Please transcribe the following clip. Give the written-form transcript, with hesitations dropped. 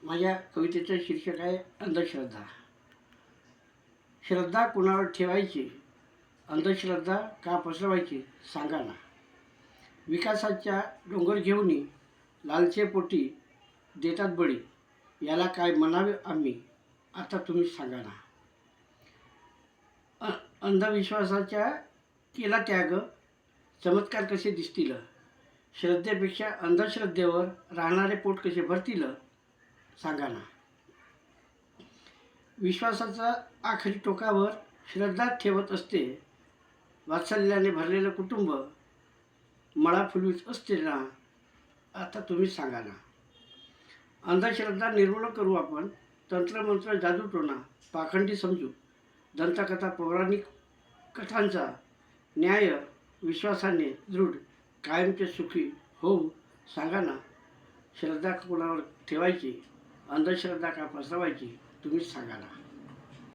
माझ्या कवितेचं शीर्षक आहे अंधश्रद्धा. श्रद्धा कुणावर ठेवायची, अंधश्रद्धा का पसरवायची सांगा ना. विकासाच्या डोंगर घेऊनी लालचेपोटी देतात बळी, याला काय म्हणावे आम्ही, आता तुम्ही सांगा ना. अंधविश्वासाच्या केला त्याग, चमत्कार कसे दिसतील, श्रद्धेपेक्षा अंधश्रद्धेवर राहणारे पोट कसे भरतील सांगा ना. विश्वासाचा आखरी टोकावर श्रद्धा ठेवत असते, वात्सल्याने भरलेलं कुटुंब मळा फुलवीत असते ना, आता तुम्ही सांगा ना. अंधश्रद्धा निर्मूलन करू आपण, तंत्रमंत्र जादूटोणा पाखंडी समजू, दंतकथा पौराणिक कथांचा न्याय विश्वासाने दृढ कायमचे सुखी होऊ सांगा ना. श्रद्धा कोणावर ठेवायची, अंधश्रद्धा का पसरवायची तुम्हीच सांगा ना.